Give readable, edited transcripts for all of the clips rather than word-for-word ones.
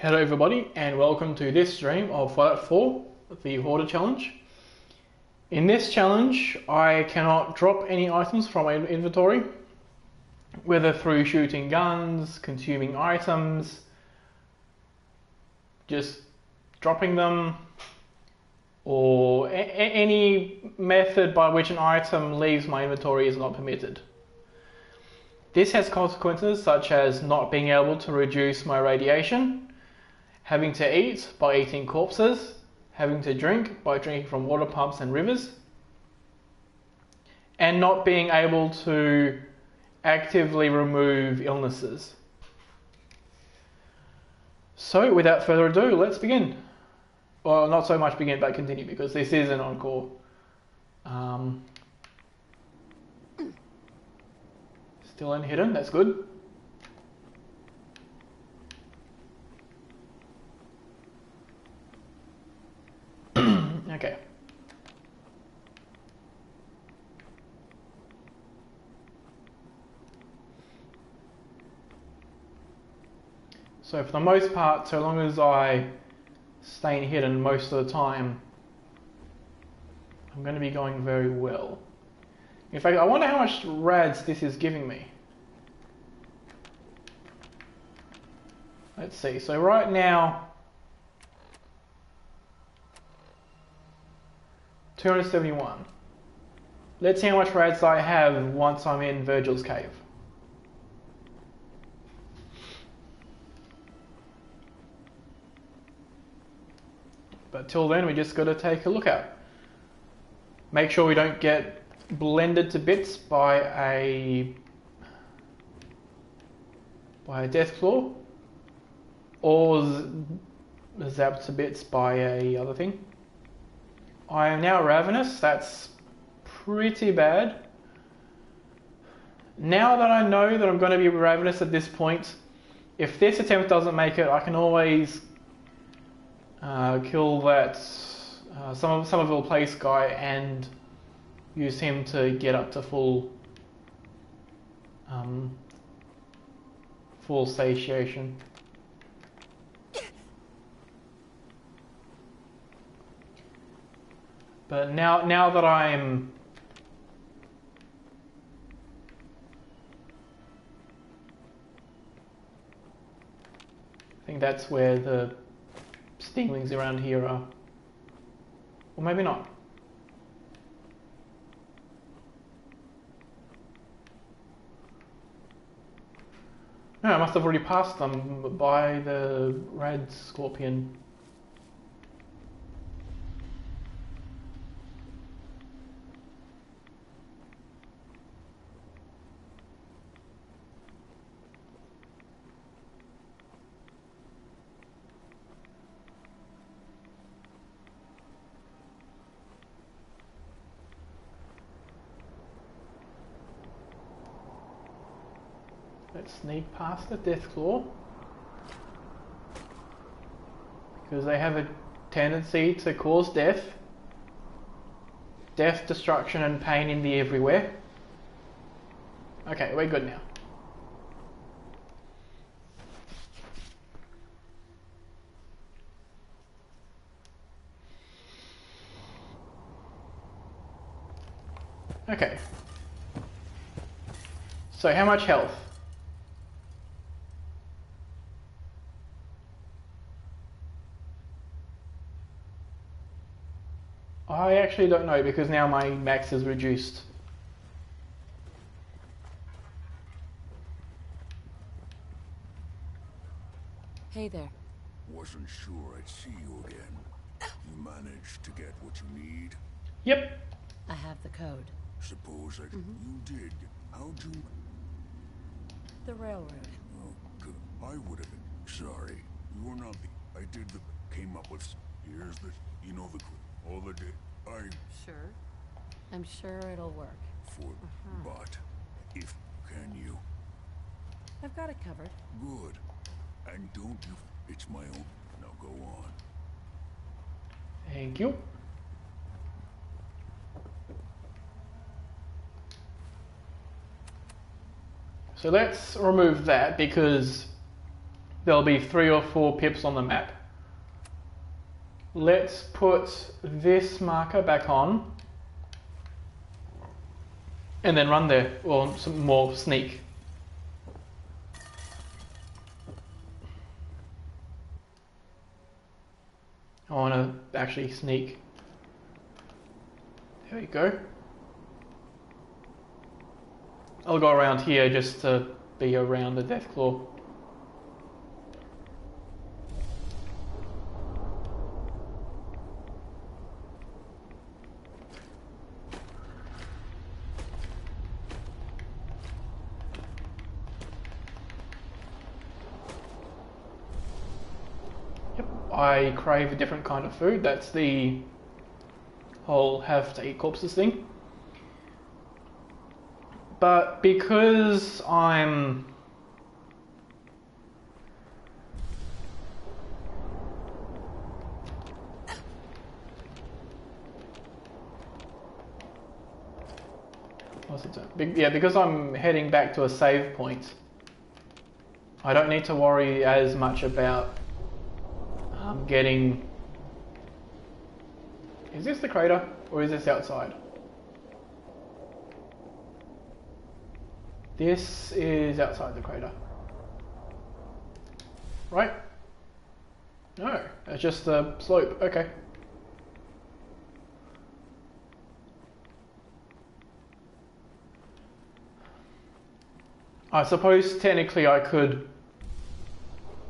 Hello everybody and welcome to this stream of Fallout 4, the Hoarder challenge. In this challenge I cannot drop any items from my inventory, whether through shooting guns, consuming items, just dropping them, or any method by which an item leaves my inventory is not permitted. This has consequences such as not being able to reduce my radiation, having to eat by eating corpses, having to drink by drinking from water pumps and rivers, and not being able to actively remove illnesses. So without further ado, let's begin. Well, not so much begin, but continue, because this is an encore. Still unhidden, that's good. Okay. So for the most part, so long as I stay hidden most of the time, I'm going to be going very well. In fact, I wonder how much rads this is giving me. Let's see, so right now 271. Let's see how much rads I have once I'm in Virgil's cave. But till then, we just got to take a look out. Make sure we don't get blended to bits by a death claw, or zapped to bits by a other thing. I am now ravenous. That's pretty bad. Now that I know that I'm going to be ravenous at this point, if this attempt doesn't make it, I can always kill that Somerville Place guy and use him to get up to full satiation. But now that I think that's where the stinglings around here are. Or maybe not. No, I must have already passed them by the red scorpion. Let's sneak past the Deathclaw, because they have a tendency to cause death, destruction and pain in the everywhere. Okay, we're good now. Okay. So how much health? I actually don't know, because now my max is reduced. Hey there. Wasn't sure I'd see you again. You managed to get what you need? Yep. I have the code. Suppose you did. How'd you... The railroad. Oh, good. I would have... Sorry. You were not the... I did the... Came up with... Here's the... You know the... All the day... Sure. I'm sure it'll work. But... If... Can you... I've got it covered. Good. And don't you... It's my own... Now go on. Thank you. So let's remove that, because there'll be 3 or 4 pips on the map. Let's put this marker back on and then run there, or some more sneak. I want to actually sneak. There we go. I'll go around here just to be around the Deathclaw. Yep, I crave a different kind of food. That's the whole have to eat corpses thing. But because I'm because I'm heading back to a save point, I don't need to worry as much about getting... Is this the crater or is this outside? This is outside the crater. Right? No, it's just the slope. Okay. I suppose technically I could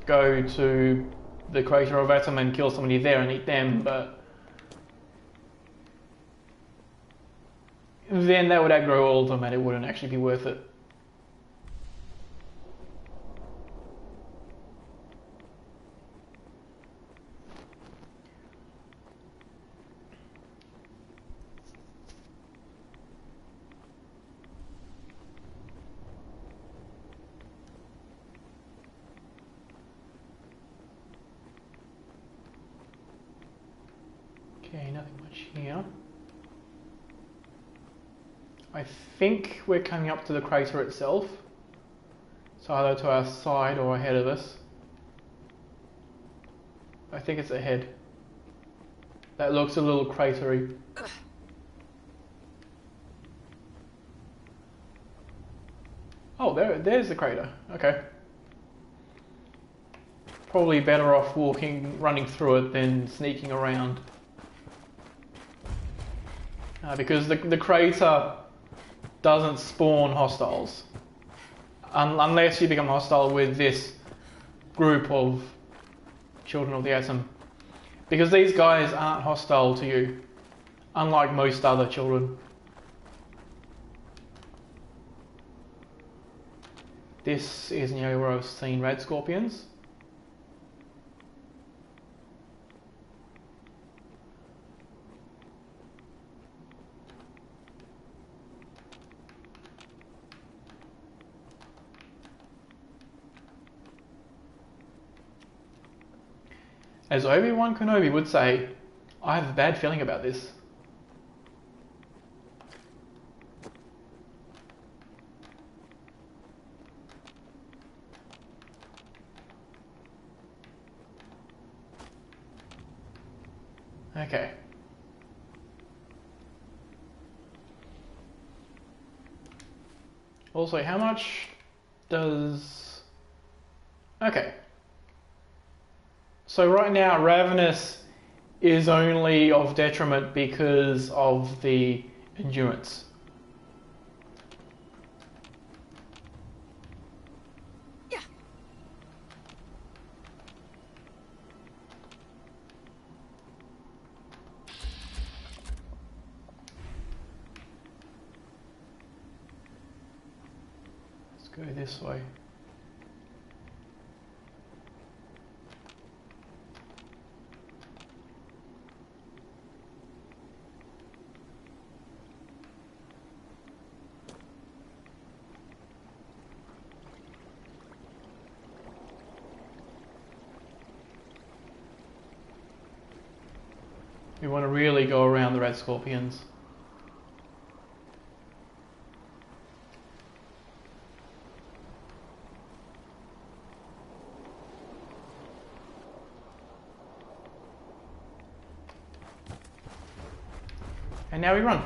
go to the crater of Atom and kill somebody there and eat them, but then that would aggro all of them and it wouldn't actually be worth it. Okay, nothing much here. I think we're coming up to the crater itself. So either to our side or ahead of us. I think it's ahead. That looks a little cratery. Oh, there's the crater. Okay. Probably better off running through it than sneaking around. Because the crater doesn't spawn hostiles. Unless you become hostile with this group of Children of the Atom. Because these guys aren't hostile to you. Unlike most other children. This is an area where I've seen red scorpions. As Obi-Wan Kenobi would say, I have a bad feeling about this. Okay. Also, how much does... Okay. So right now, Ravenous is only of detriment because of the endurance. Yeah. Let's go this way. We want to really go around the red scorpions. And now we run.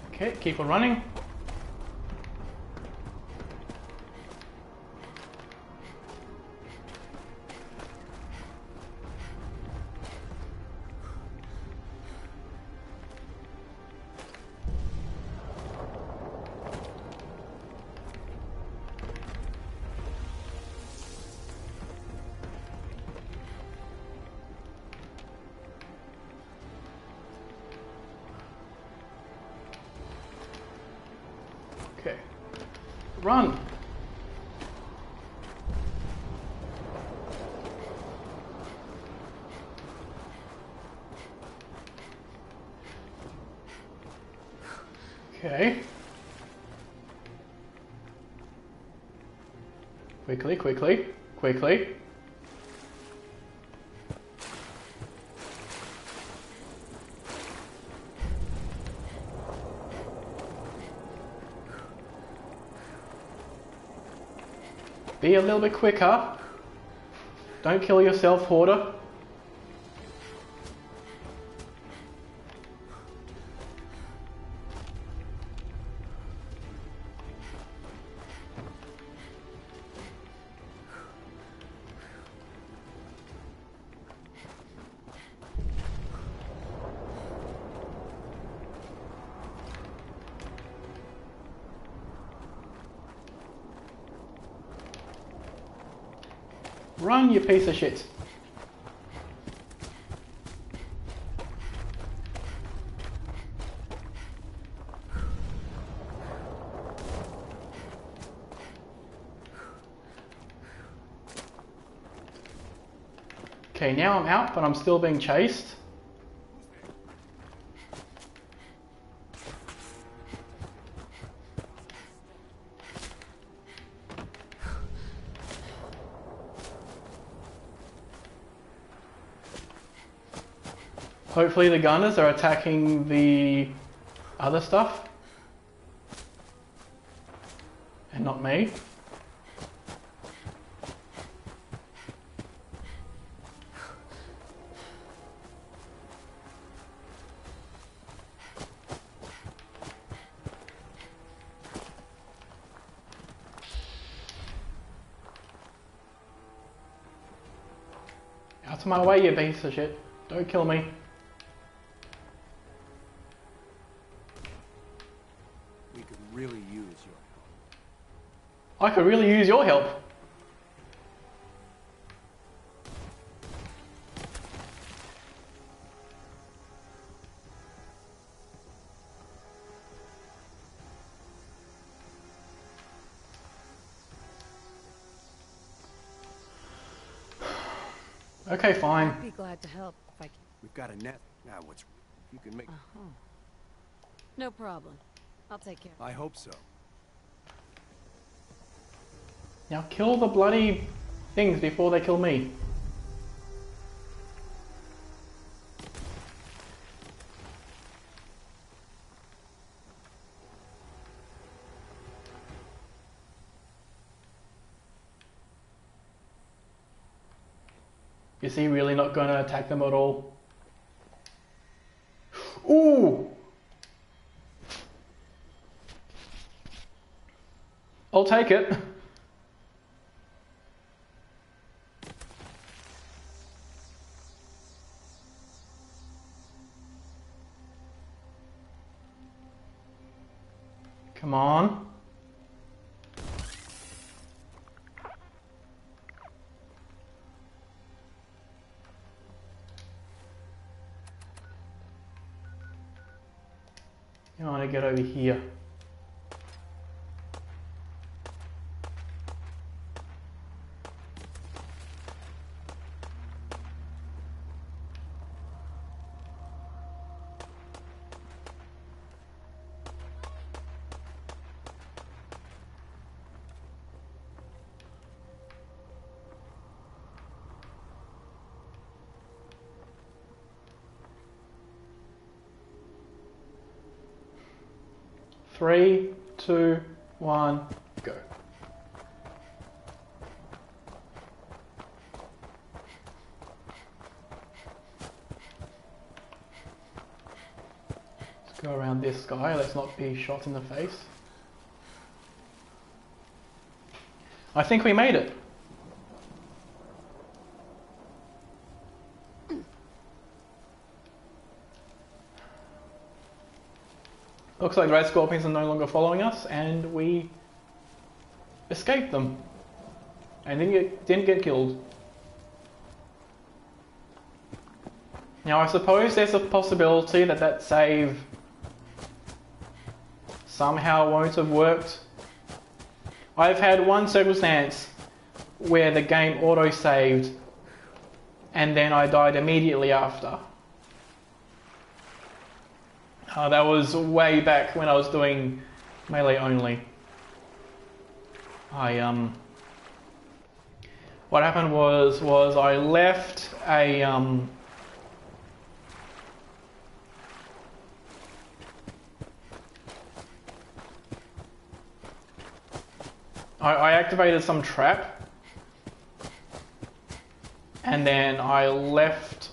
Okay, keep on running. Okay. Run! Okay. Quickly, quickly, quickly. Be a little bit quicker. Don't kill yourself, Hoarder. Run, you piece of shit. Okay, now I'm out, but I'm still being chased. Hopefully the gunners are attacking the other stuff. And not me. Out of my way, you piece of shit. Don't kill me. We could really use your help. I could really use your help. Okay, fine. I'd be glad to help if I can. We've got a net. Now, what's you can make? No problem. I'll take care. I hope so. Now kill the bloody things before they kill me. Is he really not going to attack them at all? Ooh! I'll take it. Come on. I want to get over here. 3, 2, 1, go. Let's go around this guy. Let's not be shot in the face. I think we made it. Looks like the red scorpions are no longer following us, and we escaped them and didn't get killed. Now I suppose there's a possibility that that save somehow won't have worked. I've had one circumstance where the game auto-saved and then I died immediately after. That was way back when I was doing melee only. What happened was I left a I activated some trap, and then I left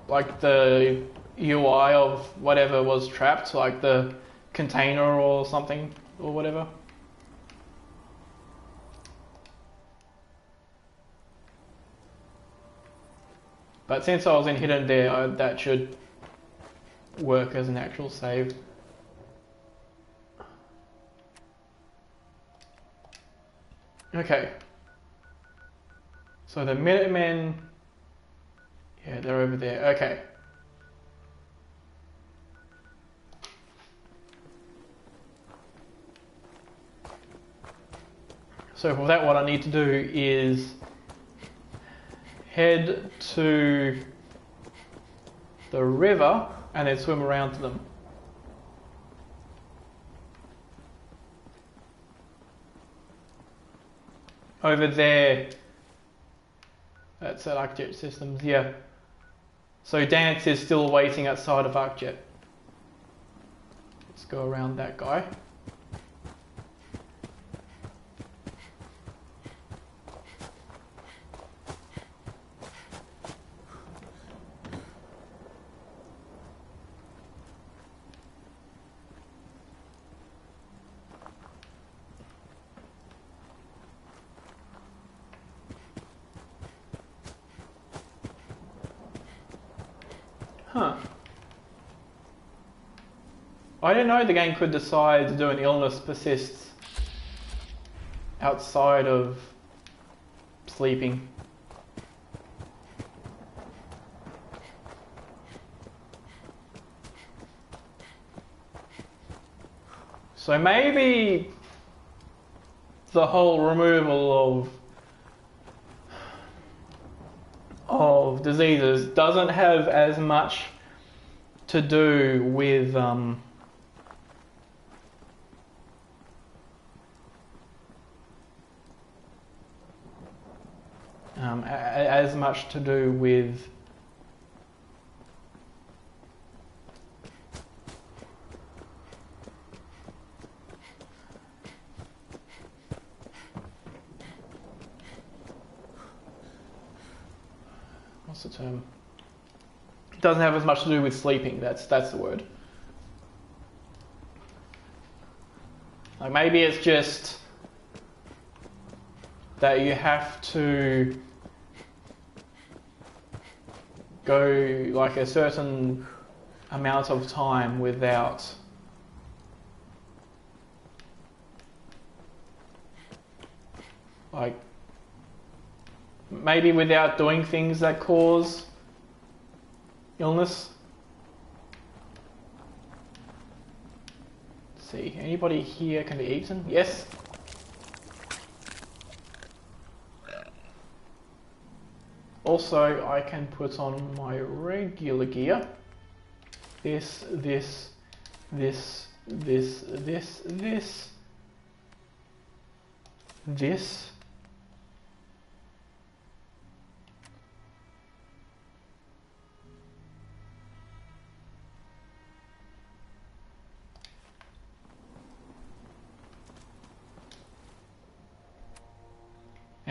like the UI of whatever was trapped, like the container or something or whatever. But since I was in hidden there, that should work as an actual save. Okay. So the Minutemen, yeah, they're over there. Okay. So for that, what I need to do is head to the river and then swim around to them. Over there, that's at ArcJet Systems, yeah. So Dance is still waiting outside of ArcJet. Let's go around that guy. Huh. I didn't know the game could decide to do an illness persists outside of sleeping. So maybe the whole removal of diseases doesn't have as much to do with as much to do with what's the term? It doesn't have as much to do with sleeping. That's the word. Like maybe it's just that you have to go like a certain amount of time without like maybe without doing things that cause illness. Let's see, anybody here can be eaten? Yes. Also, I can put on my regular gear. This.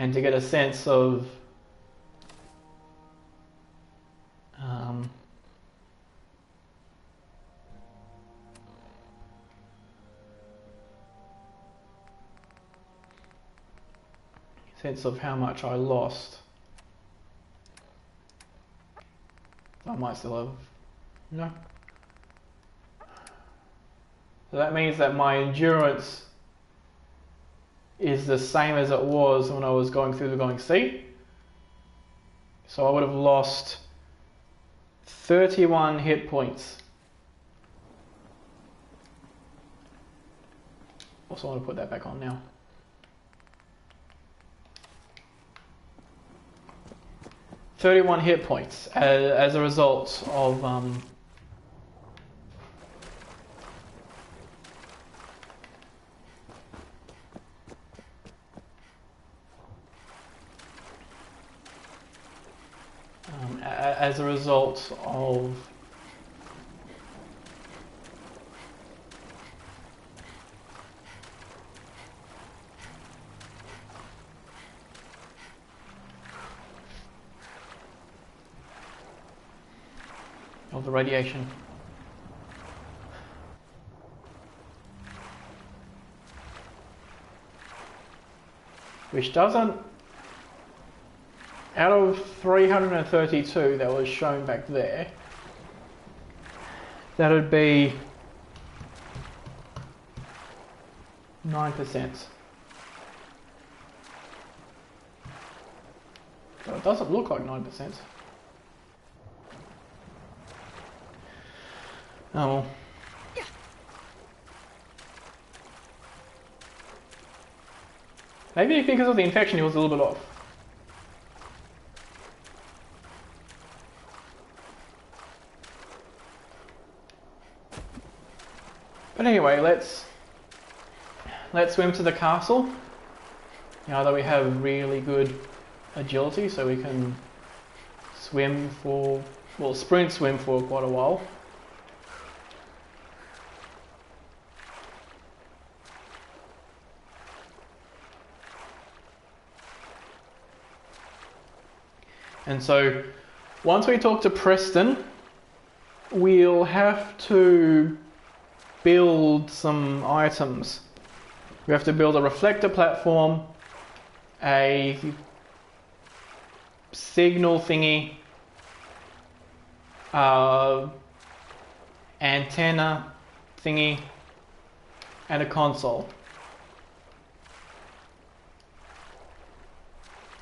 and to get a sense of how much I lost. I might still have... No. So that means that my endurance is the same as it was when I was going through the going sea. So I would have lost 31 hit points. Also want to put that back on now. 31 hit points as a result of as a result of the radiation. Which doesn't, out of 332 that was shown back there, that would be 9%. So it doesn't look like 9%. Oh well. Maybe because of the infection, he was a little bit off. But anyway, let's swim to the castle. Now that we have really good agility, so we can swim for, well, sprint swim for quite a while. And so, once we talk to Preston, we'll have to build some items. We have to build a reflector platform, a signal thingy, antenna thingy, and a console.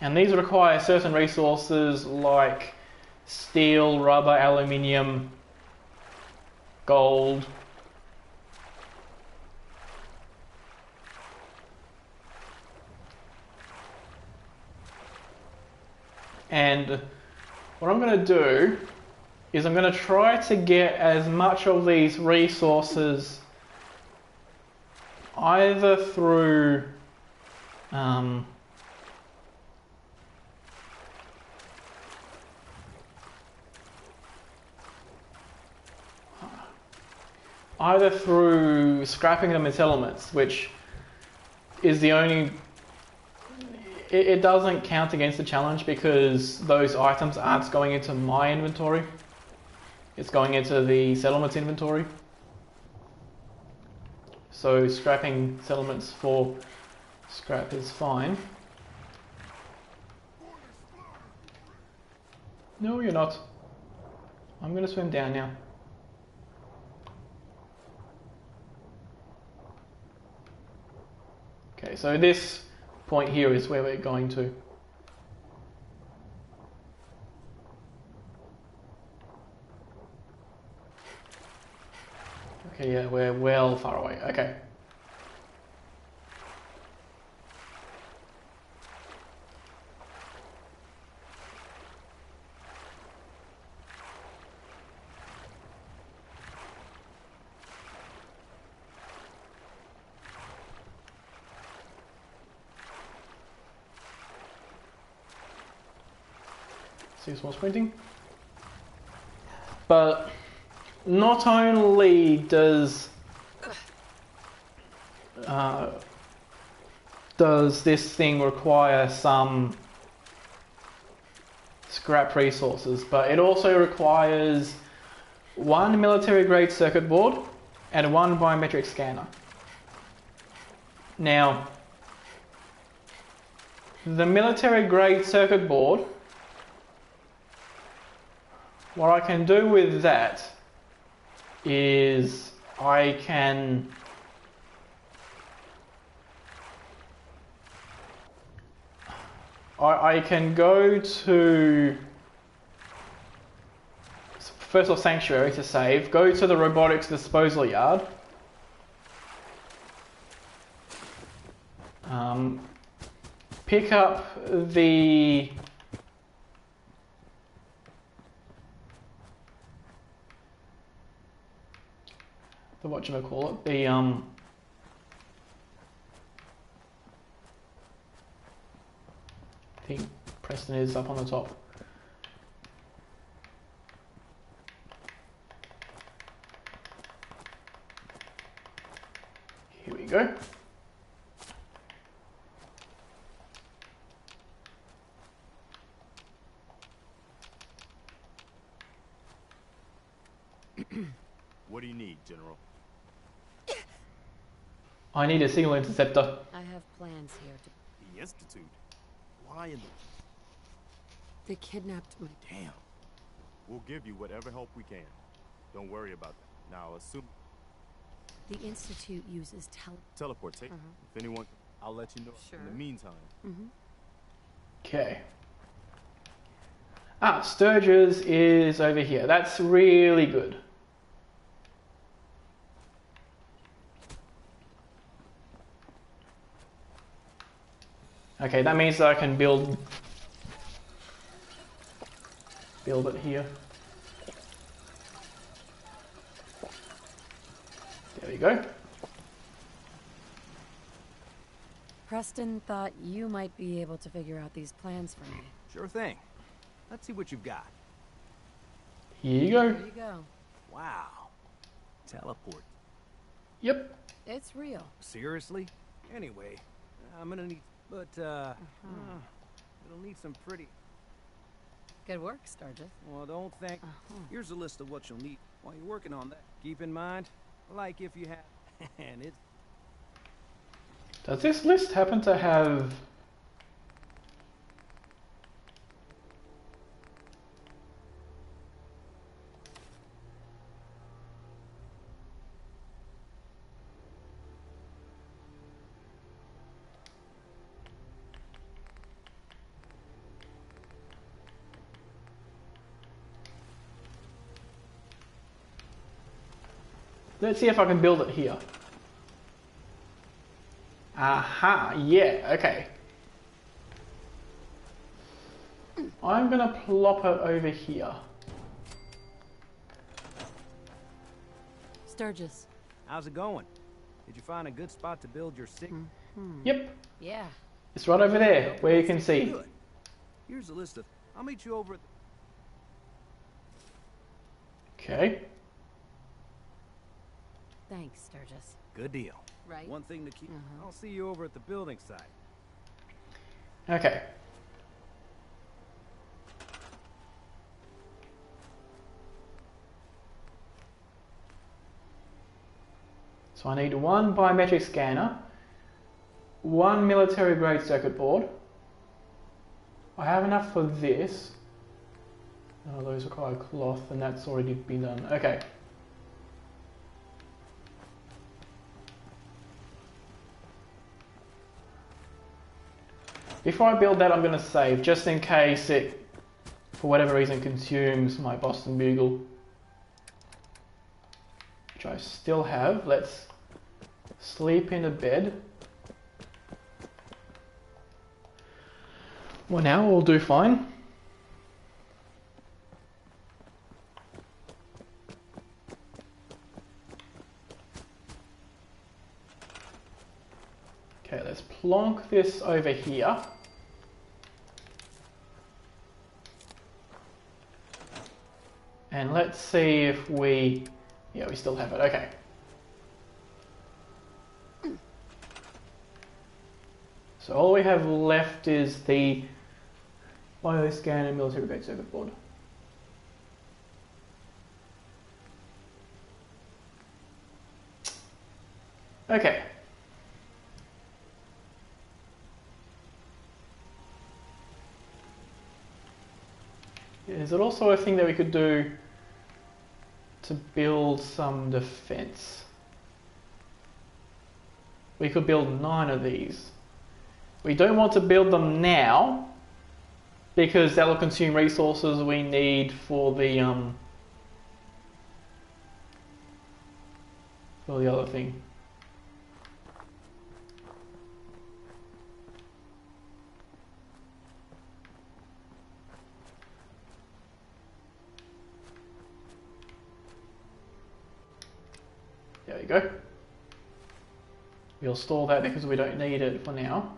And these require certain resources like steel, rubber, aluminium, gold. And what I'm going to do is I'm going to try to get as much of these resources either through scrapping them as elements, which is the only... It doesn't count against the challenge because those items aren't going into my inventory. It's going into the settlement's inventory. So scrapping settlements for scrap is fine. No, you're not. I'm going to swim down now. Okay, so this point here is where we're going to. Okay, yeah, we're well far away. Okay. See some more sprinting. But not only does does this thing require some scrap resources, but it also requires one military grade circuit board and one biometric scanner. Now, the military grade circuit board, what I can do with that is I can go to, first of all, Sanctuary to save, go to the robotics disposal yard, pick up the whatchamacallit, the I think Preston is up on the top. Here we go. What do you need, General? I need a signal interceptor. I have plans here to... The Institute? Why in the... They kidnapped me. Damn. We'll give you whatever help we can. Don't worry about that. Now, assume... The Institute uses teleportation. If anyone... I'll let you know. Sure. In the meantime... Okay. Ah, Sturgis is over here. That's really good. Okay, that means that I can build it here. There we go. Preston thought you might be able to figure out these plans for me. Sure thing. Let's see what you've got. Here you go. There you go. Wow. Teleport. Yep. It's real. Seriously? Anyway, I'm gonna need... But, it'll need some pretty... Good work, Sturgis. Well, don't think... Here's a list of what you'll need while you're working on that. Keep in mind, like if you have... and it's... Does this list happen to have... Let's see if I can build it here. Aha, yeah, okay. I'm gonna plop it over here. Sturgis. How's it going? Did you find a good spot to build your sick? Yep, Yeah. it's right over there, where you can see. Good. Here's a list of... I'll meet you over at... Okay. Thanks, Sturgis. Good deal. Right? One thing to keep... I'll see you over at the building site. Okay. So I need one biometric scanner, one military grade circuit board. I have enough for this. Oh, those require cloth and that's already been done. Okay. Before I build that, I'm going to save, just in case it, for whatever reason, consumes my Boston Bugle. Which I still have. Let's sleep in a bed. Well, now we'll do fine. Okay, let's plonk this over here. And let's see if we... Yeah, we still have it. Okay. So all we have left is the bioscan and military grade circuit board. Okay. Is it also a thing that we could do to build some defense? We could build 9 of these. We don't want to build them now because that will consume resources we need for the other thing. There you go. We'll store that because we don't need it for now.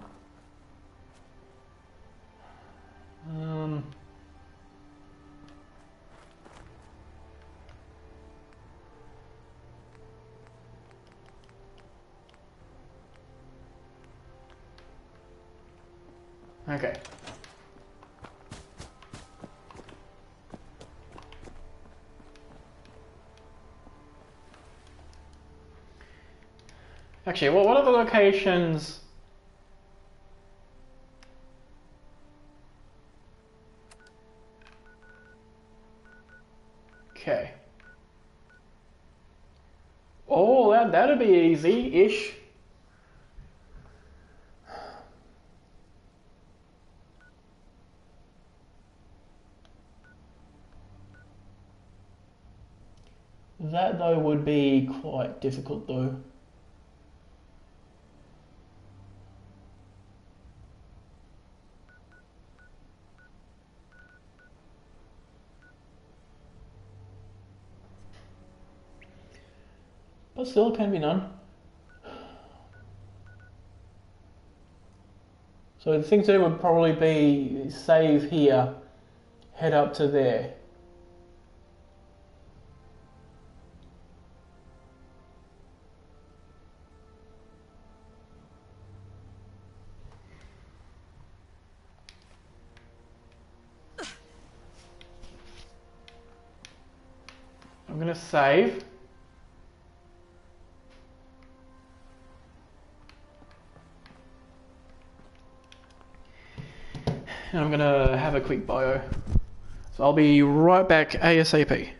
Okay. Actually, what are the locations? Okay. Oh, that'd be easy-ish. That though would be quite difficult though. But still, can be done. So the thing to do would probably be save here, head up to there. I'm gonna save. And I'm gonna have a quick bio. So I'll be right back ASAP.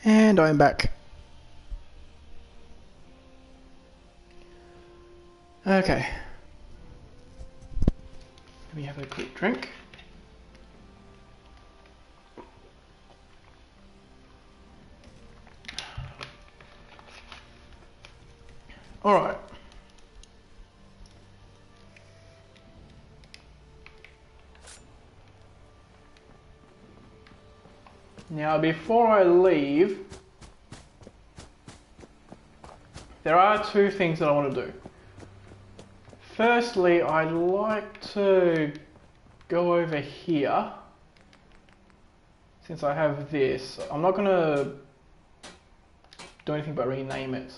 And I'm back. Okay. Let me have a quick drink. Alright. Now, before I leave, there are two things that I want to do. Firstly, I'd like to go over here. Since I have this, I'm not going to do anything but rename it.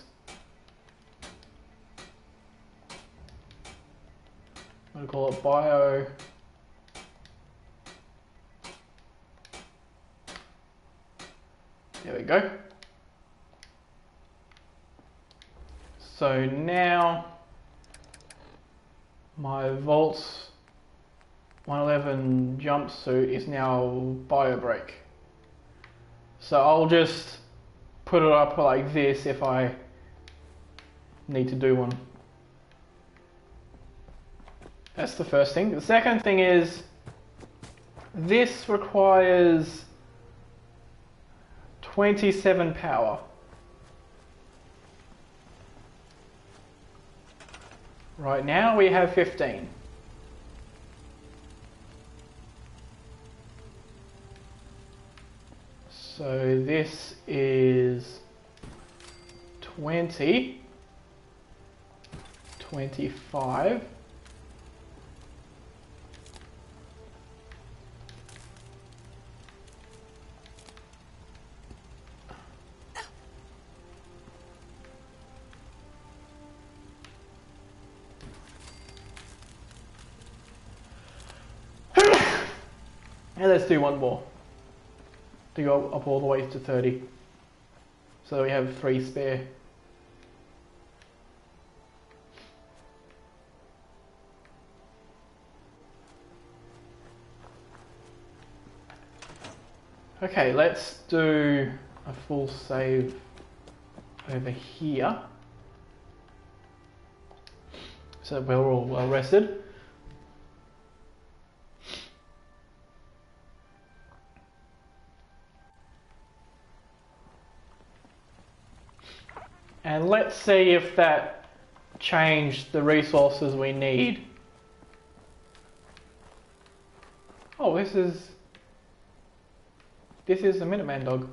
I'm going to call it Bio. There we go. So now my Volts 111 jumpsuit is now Bio Break. So I'll just put it up like this if I need to do one. That's the first thing. The second thing is this requires 27 power. Right now we have 15. So this is 20, 25, and let's do one more to go up all the way to 30. So we have 3 spare. Okay, let's do a full save over here. So we're all well rested. And let's see if that changed the resources we need. Oh, this is the Minuteman dog.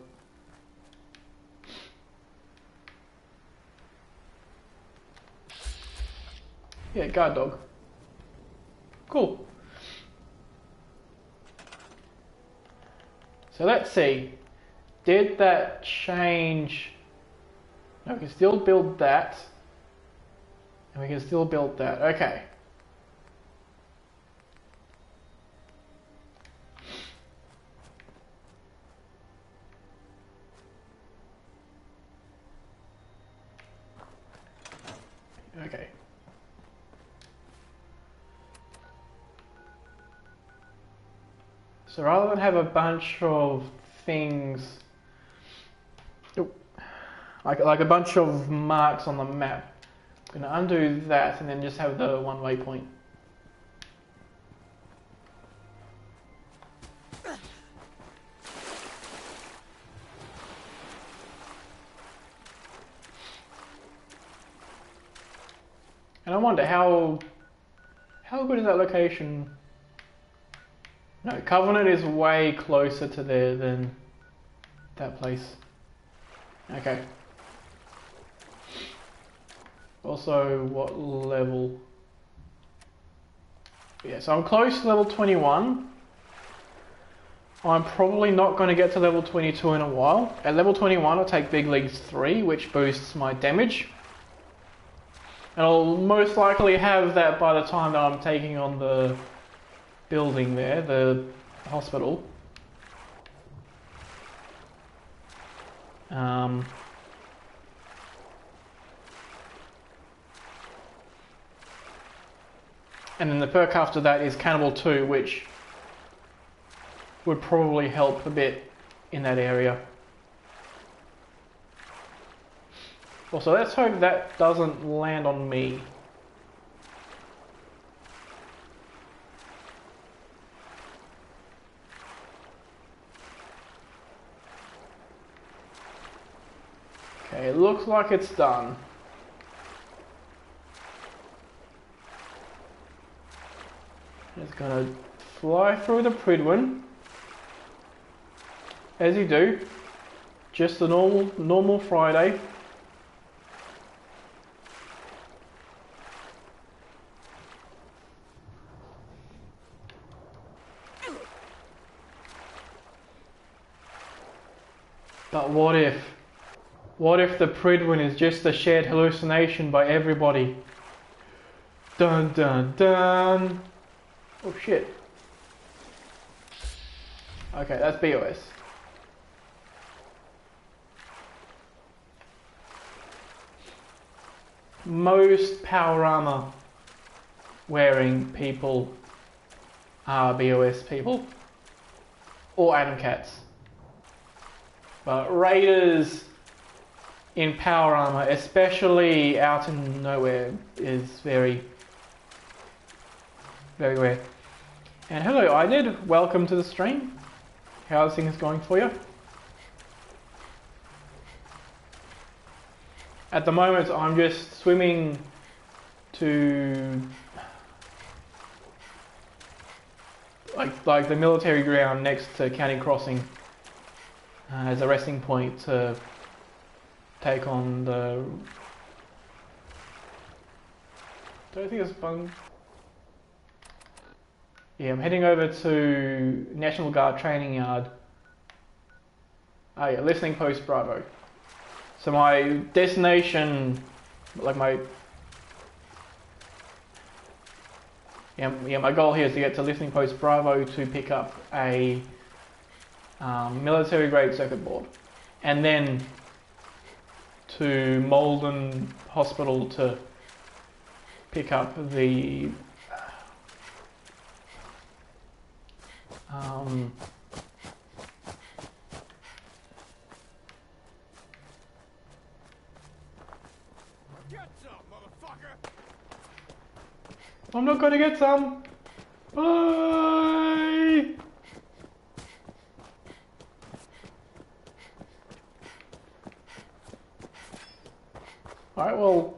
Yeah, guard dog. Cool. So let's see. Did that change? No, we can still build that. And we can still build that. Okay. Okay. So rather than have a bunch of things, like a bunch of marks on the map, I'm going to undo that and then just have the one waypoint. And I wonder how good is that location? No, Covenant is way closer to there than that place. Okay. Also, what level? Yeah, so I'm close to level 21. I'm probably not going to get to level 22 in a while. At level 21, I'll take Big Leagues 3, which boosts my damage. And I'll most likely have that by the time that I'm taking on the building there, the hospital. And then the perk after that is Cannibal 2, which would probably help a bit in that area. Also, let's hope that doesn't land on me. Okay, it looks like it's done. It's gonna fly through the Pridwin, as you do. Just a normal Friday. But what if? What if the Pridwin is just a shared hallucination by everybody? Dun dun dun! Oh shit. Okay, that's BOS. Most power armor wearing people are BOS people. Or Atom Cats. But raiders in power armor, especially out in nowhere, is very, very rare. And hello, I did. Welcome to the stream. How's things going for you? At the moment, I'm just swimming to like the military ground next to County Crossing as a resting point to take on the. Do I think it's Bung? Yeah, I'm heading over to National Guard Training Yard. Oh yeah, Listening Post Bravo. So my destination, like my my goal here is to get to Listening Post Bravo to pick up a military grade circuit board, and then to Malden Hospital to pick up the Get some, motherfucker! I'm not gonna get some. Bye. Alright, well,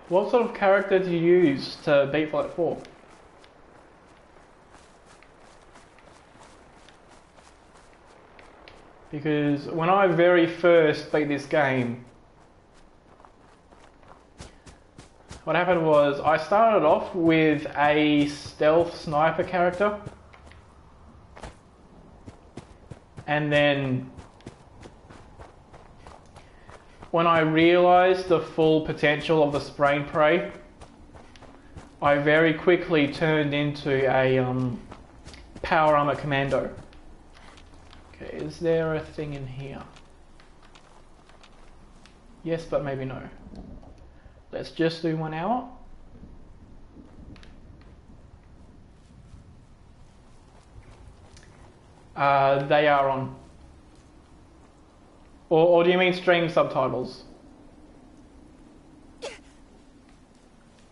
what sort of character do you use to beat Flight 4? Because when I very first beat this game, what happened was I started off with a stealth sniper character, and then when I realised the full potential of the spray and pray, I very quickly turned into a power armor commando. Okay, is there a thing in here? Yes, but maybe no. Let's just do 1 hour. They are on. Or do you mean stream subtitles?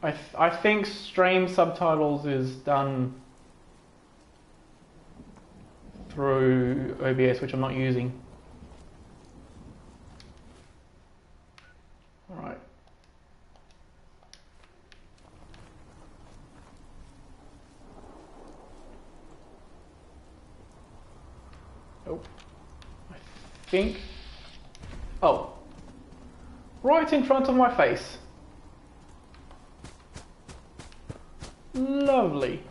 I think stream subtitles is done through OBS, which I'm not using. Alright. Oh. I think... Oh. Right in front of my face. Lovely.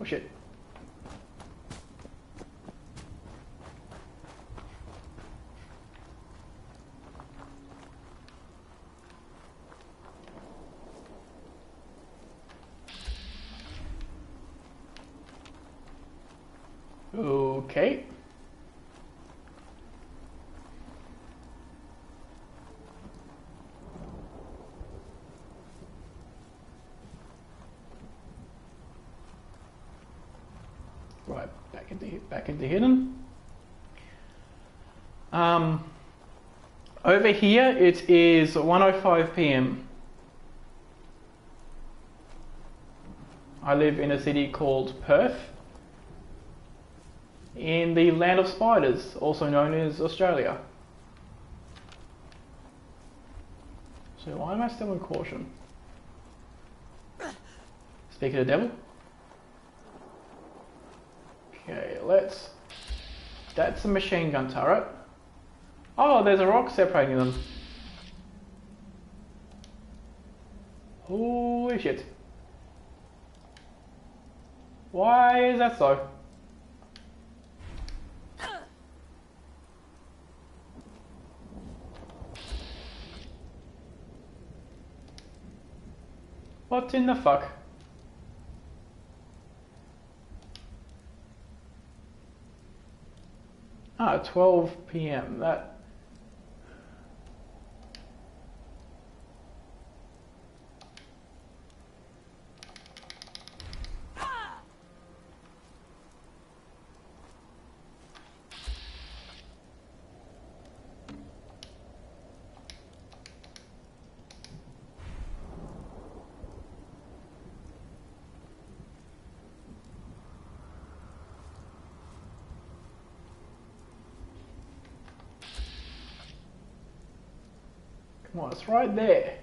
Oh shit. Okay. Right, back into hidden. Over here it is 1:05 p.m. I live in a city called Perth, in the land of spiders, also known as Australia. So why am I still in caution? Speak of the devil. Okay, that's a machine gun turret. Oh, there's a rock separating them. Holy shit. Why is that so? What in the fuck? Ah, 12 p.m. That. Come on, it's right there.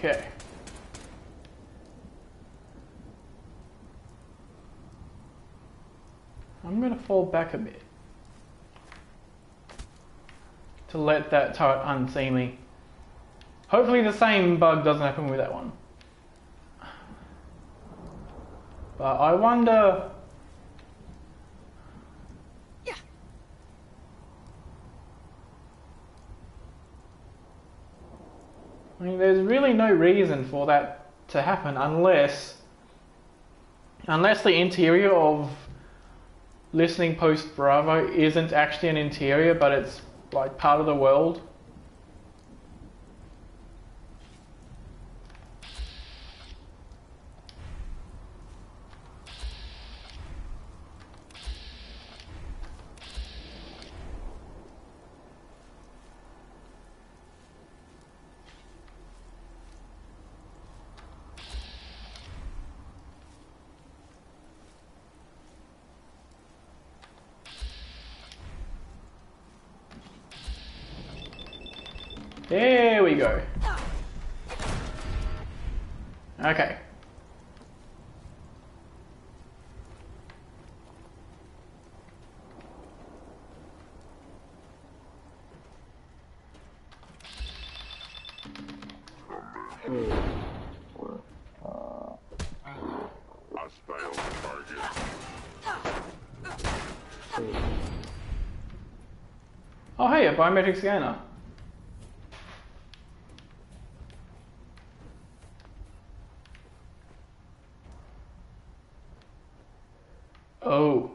Okay. I'm going to fall back a bit to let that turret unsee me. Hopefully the same bug doesn't happen with that one. But I wonder... I mean, there's really no reason for that to happen unless the interior of Listening Post Bravo isn't actually an interior, but it's like part of the world. There we go. Okay. Hostile target. Oh hey, a biometric scanner. Oh.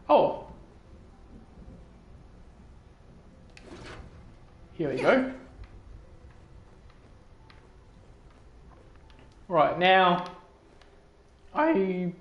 Oh. Here we go. Right, now I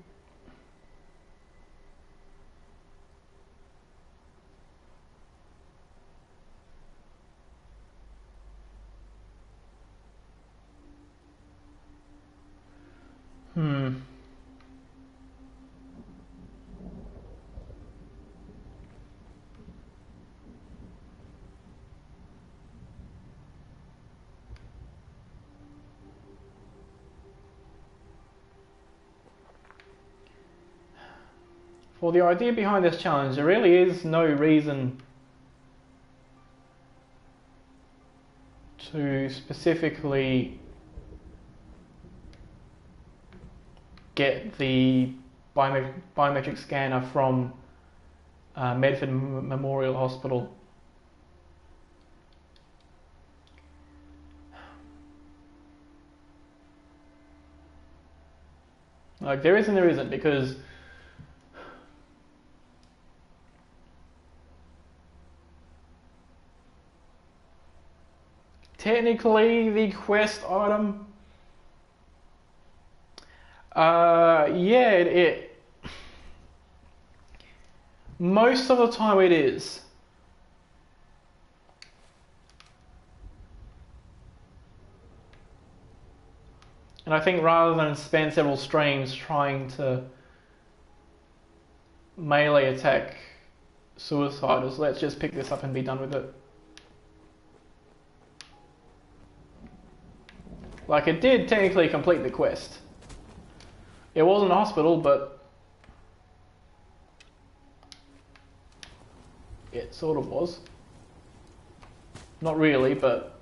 For the idea behind this challenge, there really is no reason to specifically get the biometric scanner from Medford Memorial Hospital. Like, there is and there isn't, because technically the quest item, yeah, it most of the time it is. And I think rather than spend several streams trying to melee attack suiciders, let's just pick this up and be done with it. Like, it did technically complete the quest. It wasn't a hospital, but it sort of was. Not really, but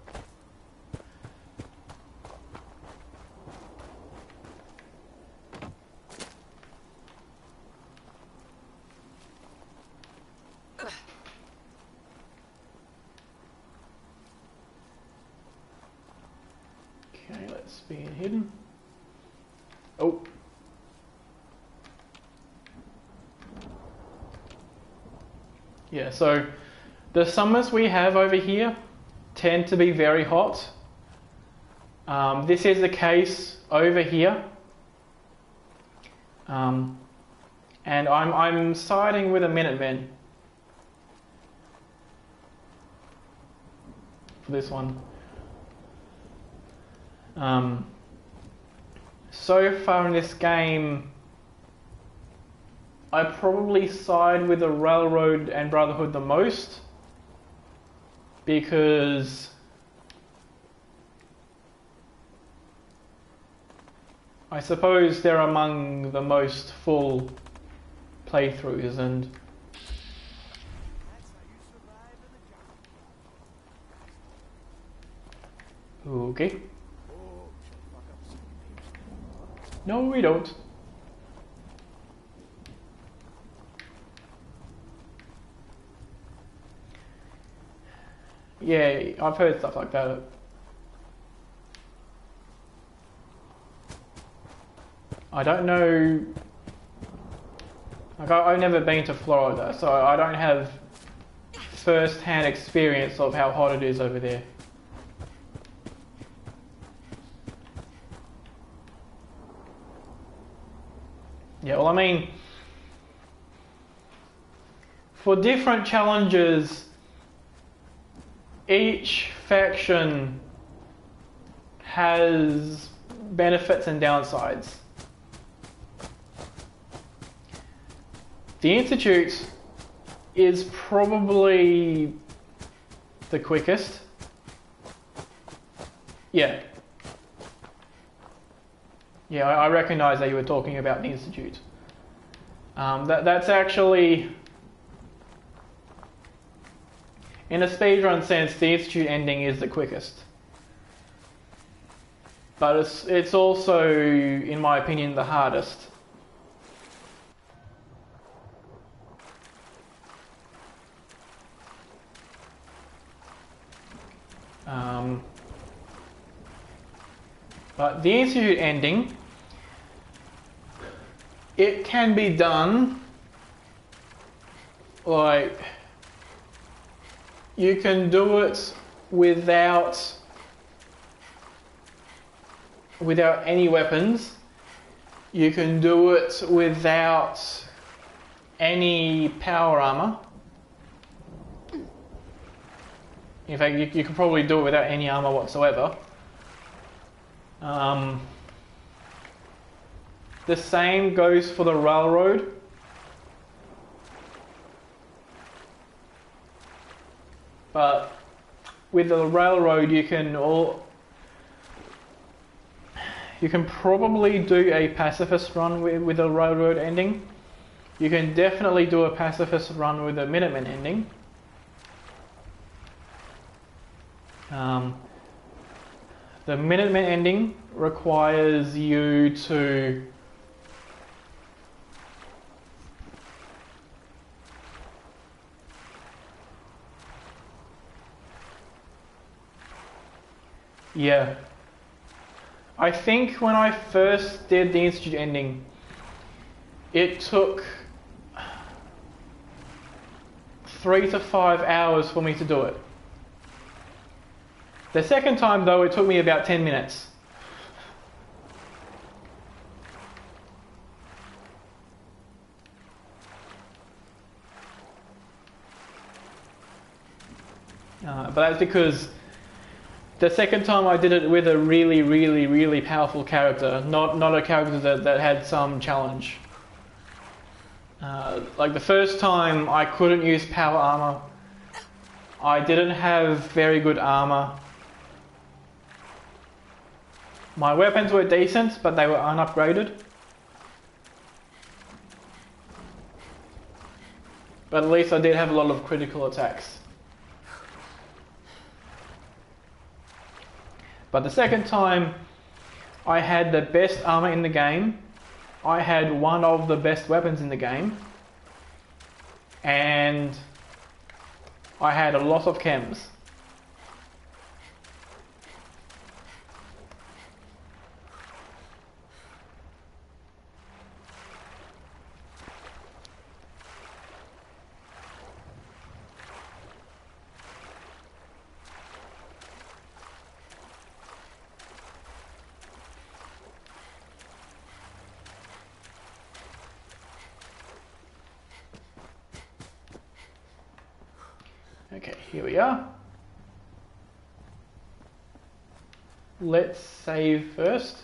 okay, let's be hidden. Oh. Yeah, so the summers we have over here tend to be very hot. This is the case over here. And I'm siding with a Minutemen for this one. So far in this game, I probably side with the Railroad and Brotherhood the most, because I suppose they're among the most full playthroughs, and okay. No, we don't. Yeah, I've heard stuff like that. I don't know. Like, I've never been to Florida, so I don't have first-hand experience of how hot it is over there. Yeah, well, I mean, for different challenges, each faction has benefits and downsides. The Institute is probably the quickest. Yeah. Yeah, I recognise that you were talking about the Institute. That's actually, in a speedrun sense, the Institute ending is the quickest. But it's also, in my opinion, the hardest. But the Institute ending, it can be done, like, you can do it without any weapons. You can do it without any power armor. In fact, you can probably do it without any armor whatsoever. The same goes for the Railroad. But with the Railroad, you can probably do a pacifist run with the Railroad ending. You can definitely do a pacifist run with the Minutemen ending. The Minutemen ending requires you to yeah. I think when I first did the Institute ending, it took 3 to 5 hours for me to do it. The second time though, it took me about 10 minutes. But that's because the second time I did it with a really powerful character, not a character that had some challenge. Like the first time I couldn't use power armor. I didn't have very good armor. My weapons were decent, but they were unupgraded. But at least I did have a lot of critical attacks. But the second time, I had the best armor in the game. I had one of the best weapons in the game. And I had a lot of chems. Okay, here we are. Let's save first.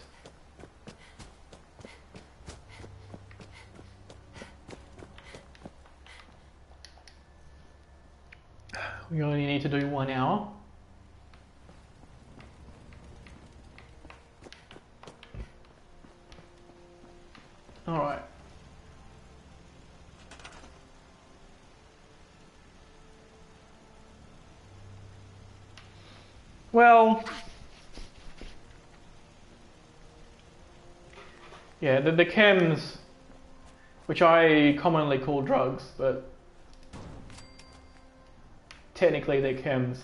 We only need to do 1 hour. All right. Well, yeah, the chems, which I commonly call drugs, but technically they're chems,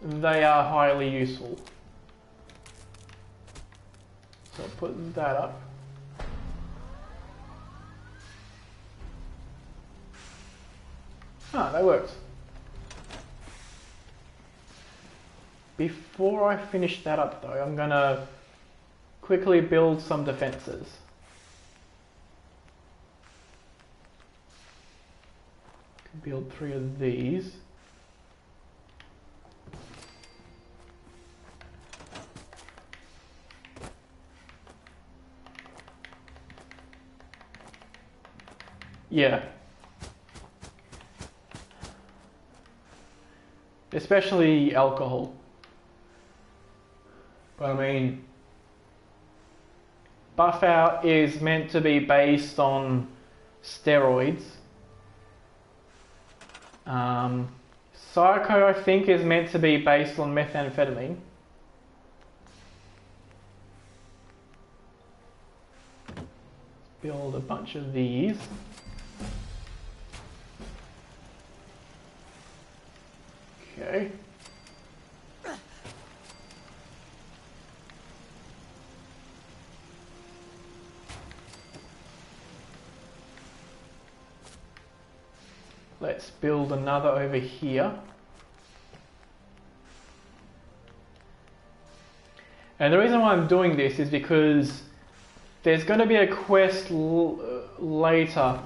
they are highly useful. So I'll put that up. Ah, that works. Before I finish that up though, I'm gonna quickly build some defenses. Build 3 of these. Yeah. Especially alcohol. But I mean, buff out is meant to be based on steroids. Psycho, I think, is meant to be based on methamphetamine. Build a bunch of these. Okay. Let's build another over here. And the reason why I'm doing this is because there's going to be a quest later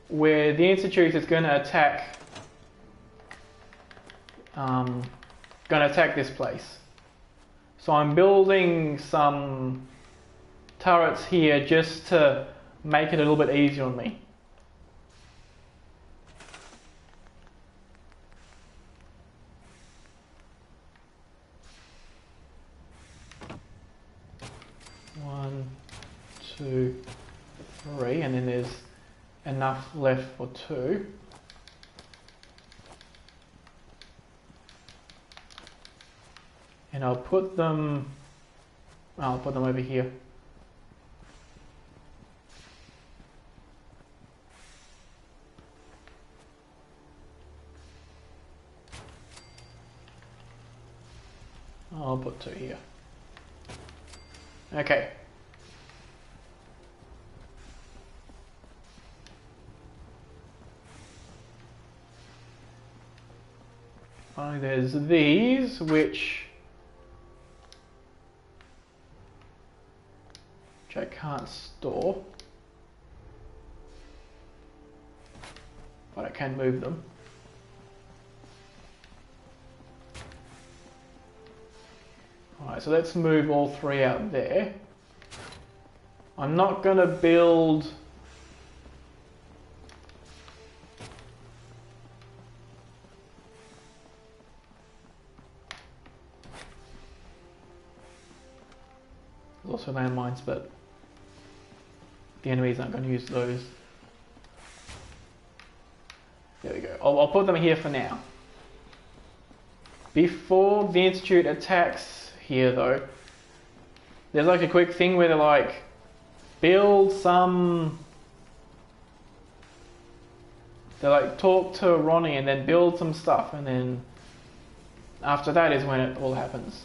where the Institute is going to attack this place. So I'm building some turrets here just to make it a little bit easier on me. One, 2, 3, and then there's enough left for 2. And I'll put them over here. I'll put 2 here. Okay. Finally, there's these, which I can't store, but I can move them. Alright, so let's move all 3 out there. I'm not going to build... There's also landmines, but the enemies aren't going to use those. There we go. I'll put them here for now. Before the Institute attacks here though, there's like a quick thing where they're like, build some... They like talk to Ronnie and then build some stuff, and then after that is when it all happens.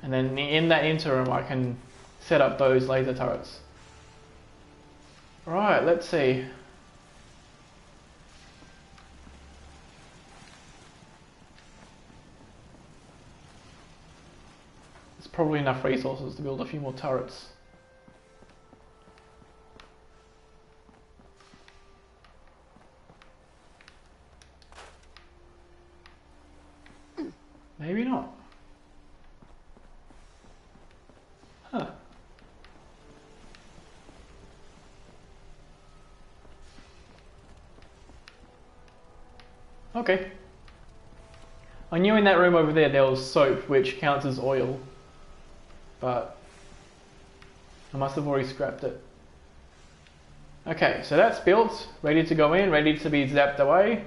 And then in that interim I can set up those laser turrets. Right, let's see. There's probably enough resources to build a few more turrets. Maybe not. Huh. Okay. I knew in that room over there was soap, which counts as oil. But I must have already scrapped it. Okay, so that's built, ready to go in, ready to be zapped away.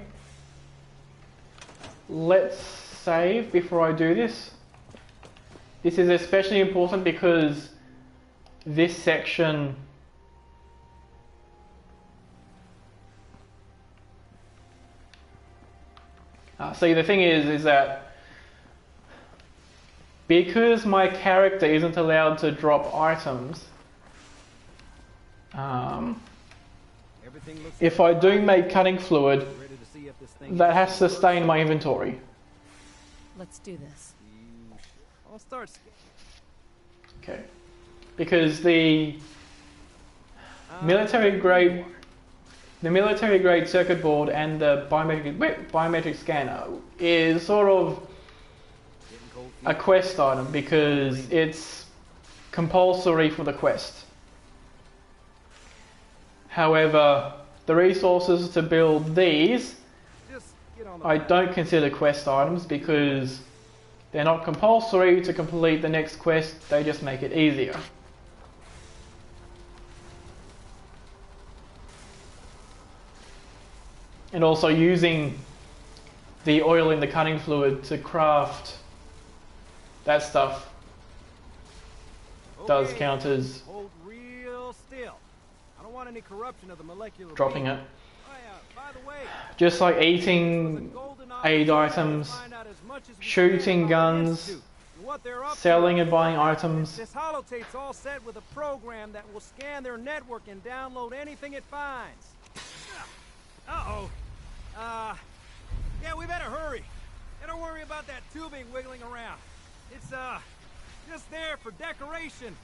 Let's save before I do this. This is especially important because this section see, the thing is that because my character isn't allowed to drop items, if I do make cutting fluid, that has to stay in my inventory. Let's do this. I'll start. Okay, because the military grade circuit board and the biometric scanner is sort of a quest item because it's compulsory for the quest. However, the resources to build these I don't consider quest items because they're not compulsory to complete the next quest, they just make it easier. And also using the oil in the cutting fluid to craft that stuff does count as hold real still. I don't want any corruption of the molecular dropping it. By the way, just like eating aid items, shooting guns, selling and buying items. This holotape's all set with a program that will scan their network and download anything it finds. Uh-oh. Yeah, we better hurry. And don't worry about that tubing wiggling around. It's, just there for decoration.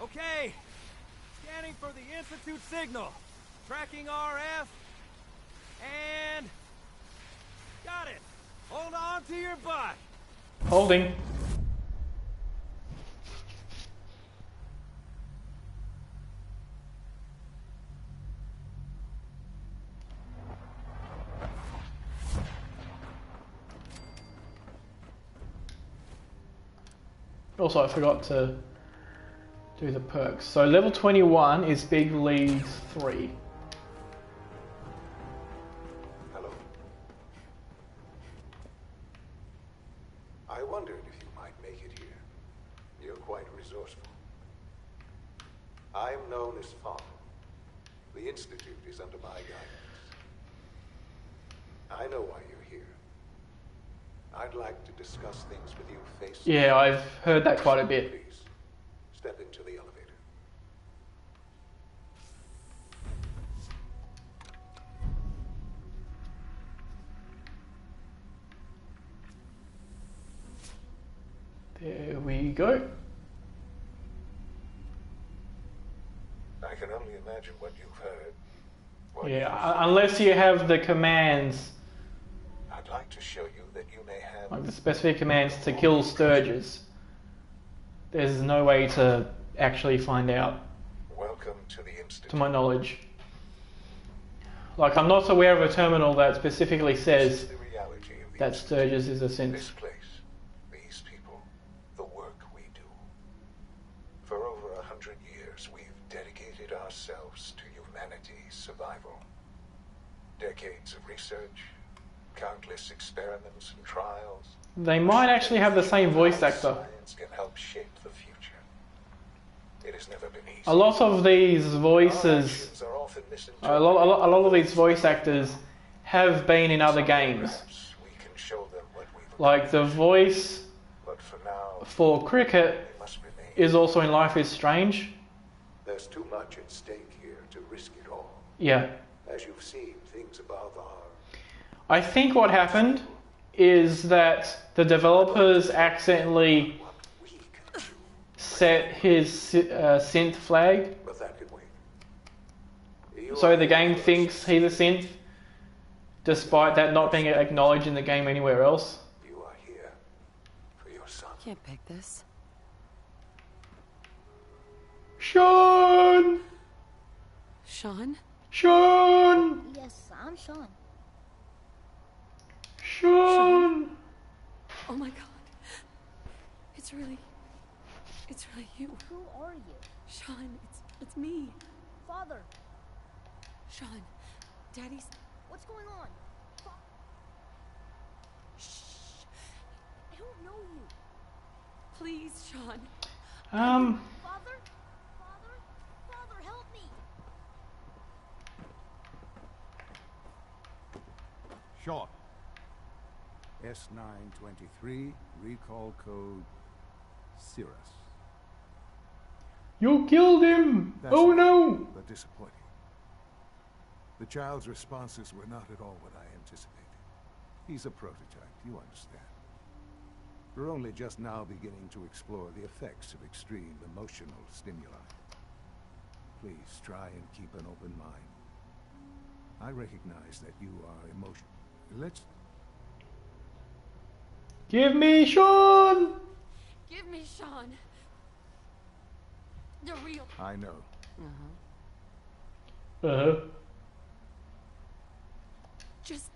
Okay. Scanning for the Institute signal. Tracking RF. And... got it. Hold on to your butt. Holding. Also, I forgot to do the perks. So level 21 is Big League 3. Hello. I wonder known as Father. The Institute is under my guidance. I know why you're here. I'd like to discuss things with you face to face. Yeah, I've heard that quite a bit. Please, step into the elevator. There we go. I can only imagine what you've heard. What Yeah, unless you have the commands, I'd like to show you that you may have... like the specific commands to kill Sturges. There's no way to actually find out, Welcome to the Institute. to my knowledge. Like, I'm not aware of a terminal that specifically This says is the reality of the that Institute. Sturges is a This synth. place, these people, the work we do. For over 100 years, we've dedicated ourselves to humanity's survival. Decades of research, countless experiments and trials. They might actually have the same voice How actor. Science can help shape the future. It has never been easy. A lot of these Our voices, actions are often a lot of these voice actors have been in other games. Perhaps we can show them what we've Like the voice But for now, for Cricket they must remain. is also in Life is Strange. There's too much at stake here to risk it all. Yeah. As you've seen, things above are... I think what happened is that the developers accidentally what we can do. set his synth flag, But that can wait. You so are the game here thinks he's a synth, despite that not being acknowledged in the game anywhere else. You are here for your son. Can't pick this. Sean! Sean? Sean! Yes, I'm Sean. Sean! Oh my god. It's really you. Who are you? Sean, it's me. Father, Sean, Daddy's... what's going on? Shh. I don't know you. Please, Sean. Father? Father? Father, help me! Short. S923, recall code Cirrus. You killed him! That's Oh right, no! but disappointing. The child's responses were not at all what I anticipated. He's a prototype, you understand. We're only just now beginning to explore the effects of extreme emotional stimuli. Please try and keep an open mind. I recognize that you are emotional. Let's... Give me Sean! Give me Sean. The real... I know. Uh-huh. Just...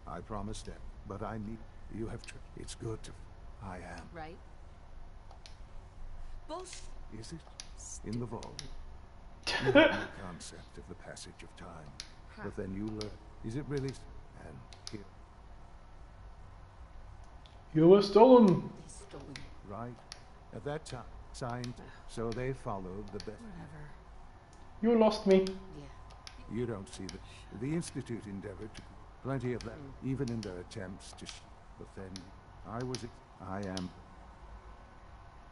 I promised that, but I need... You have... It's good to... I am. Right? Bullshit. Is it? In the vault. You have no concept of the passage of time. But then you learn. Is it really? And here, You were stolen. They stole me. right? At that time, signed. So they followed the best. Whatever. You lost me. Yeah. You don't see that. The Institute endeavored to... Plenty of that, even in their attempts to... But then, I am...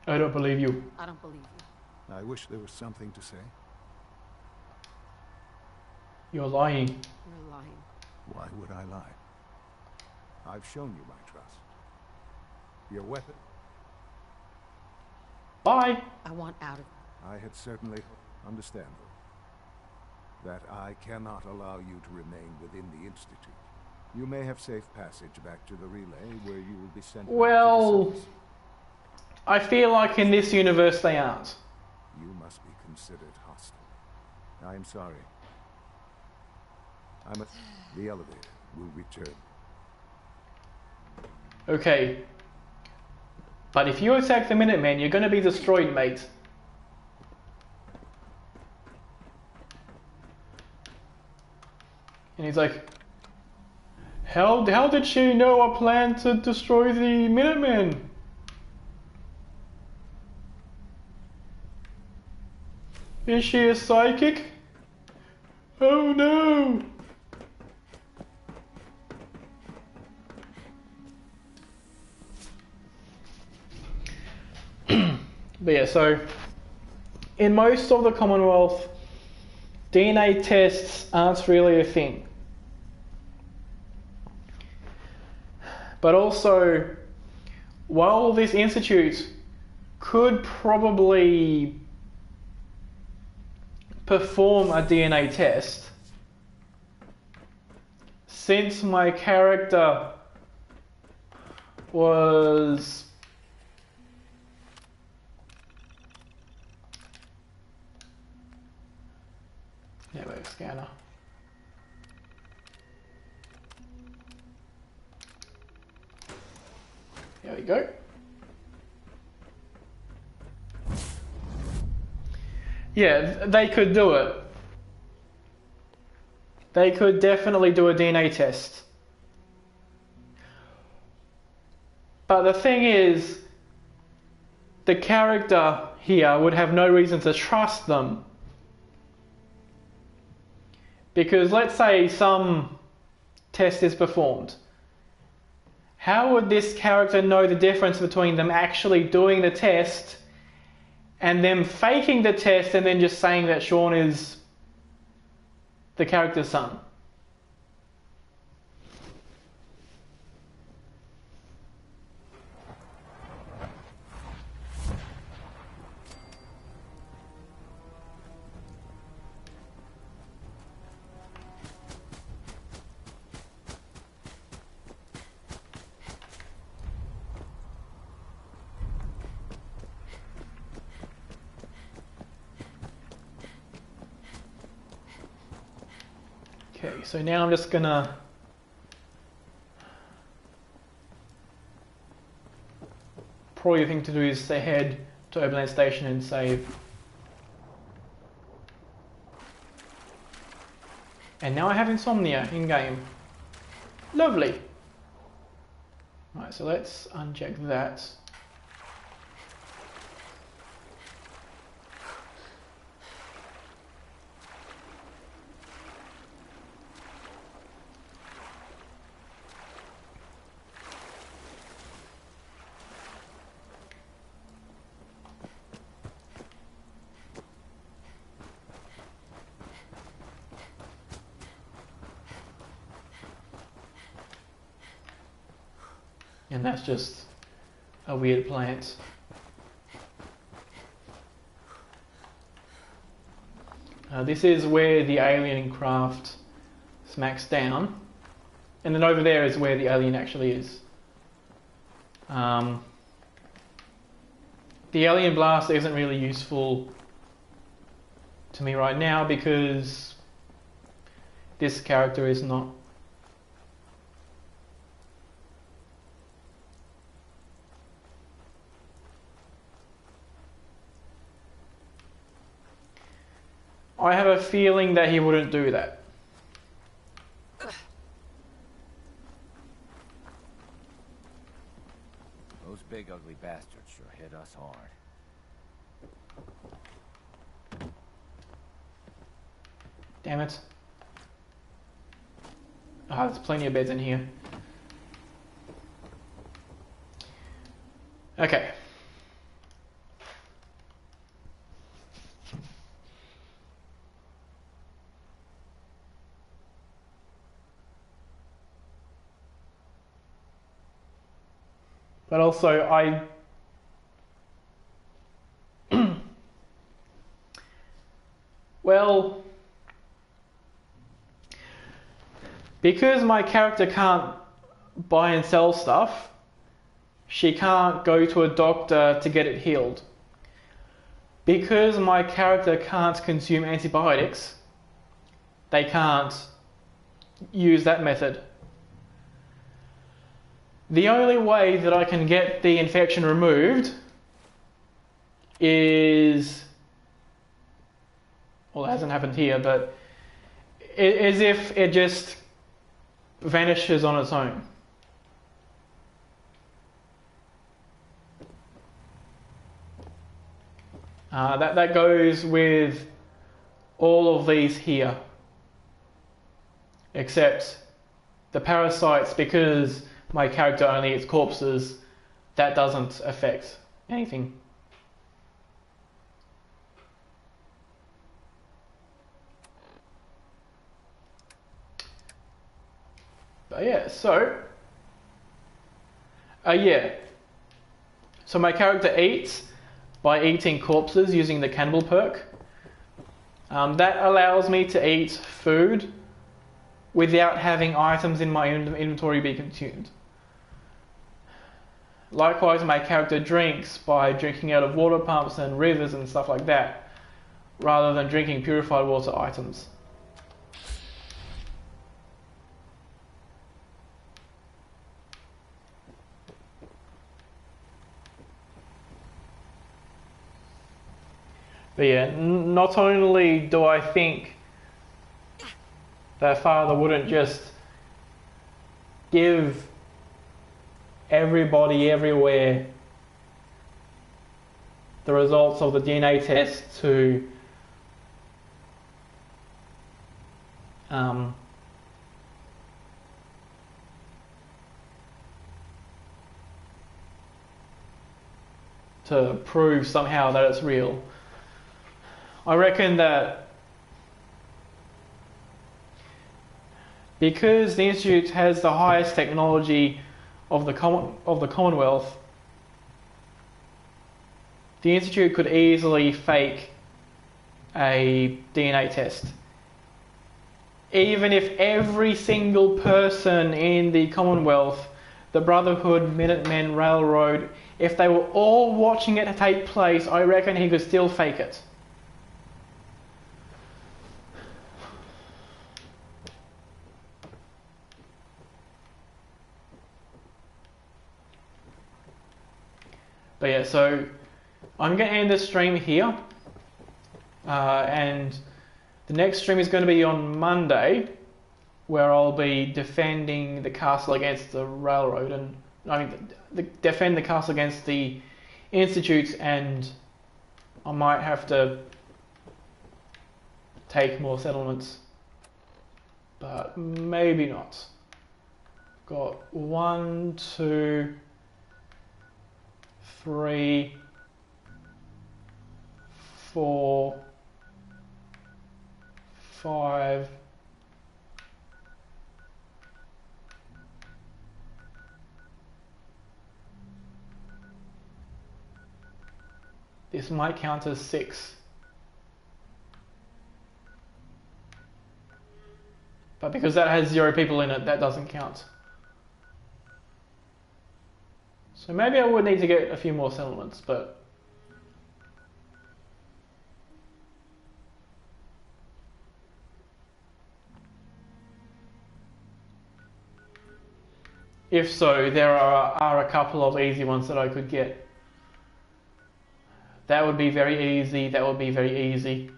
I don't believe you. I don't believe you. I wish there was something to say. You're lying. You're lying. Why would I lie? I've shown you my trust. Your weapon, Bye. I want out of... I had certainly understandable. That I cannot allow you to remain within the Institute. You may have safe passage back to the relay where you will be sent back to Well, the service. I feel like in this universe they aren't. You must be considered hostile. I am sorry. The elevator will return. Okay. But if you attack the Minutemen, you're gonna be destroyed, mate. And he's like, how did she know I plan to destroy the Minutemen? Is she a psychic? Oh no! But yeah, so in most of the Commonwealth, DNA tests aren't really a thing. But also, while this institute could probably perform a DNA test, since my character was network scanner. There we go. Yeah, they could do it. They could definitely do a DNA test. But the thing is, the character here would have no reason to trust them. Because let's say some test is performed. How would this character know the difference between them actually doing the test and them faking the test and then just saying that Sean is the character's son? Okay, so now I'm just gonna probably the thing to do is to head to Overland Station and save. And now I have insomnia in game. Lovely. Right, so let's uncheck that. And that's just a weird plant. This is where the alien craft smacks down. And then over there is where the alien actually is. The alien blaster isn't really useful to me right now because this character is not. I have a feeling that he wouldn't do that. Those big ugly bastards sure hit us hard. Damn it. Ah, there's plenty of beds in here. Okay. But also, well, because my character can't buy and sell stuff, she can't go to a doctor to get it healed. Because my character can't consume antibiotics, they can't use that method. The only way that I can get the infection removed is, well, it hasn't happened here, but is if it just vanishes on its own. That goes with all of these here, except the parasites, because my character only eats corpses, that doesn't affect anything. But yeah, so so my character eats by eating corpses using the cannibal perk. That allows me to eat food without having items in my inventory be consumed. Likewise, my character drinks by drinking out of water pumps and rivers and stuff like that, rather than drinking purified water items. But yeah, not only do I think that father wouldn't just give everybody everywhere the results of the DNA test to prove somehow that it's real. I reckon that because the Institute has the highest technology of the Commonwealth, the Institute could easily fake a DNA test. Even if every single person in the Commonwealth, the Brotherhood, Minutemen, Railroad, if they were all watching it take place, I reckon he could still fake it. But yeah, so I'm going to end this stream here, and the next stream is going to be on Monday, where I'll be defending the castle against the railroad, and defend the castle against the Institute, and I might have to take more settlements, but maybe not. Got 1, 2, 3, 4, 5, this might count as 6. But because that has 0 people in it, that doesn't count. So maybe I would need to get a few more settlements, but if so, there are a couple of easy ones that I could get. That would be very easy, that would be very easy.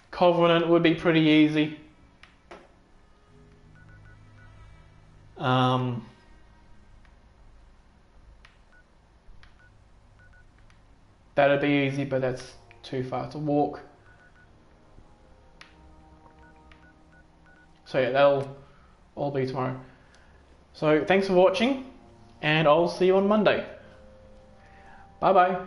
Covenant would be pretty easy. That'd be easy, but that's too far to walk. So yeah, that'll all be tomorrow. So thanks for watching, and I'll see you on Monday. Bye bye.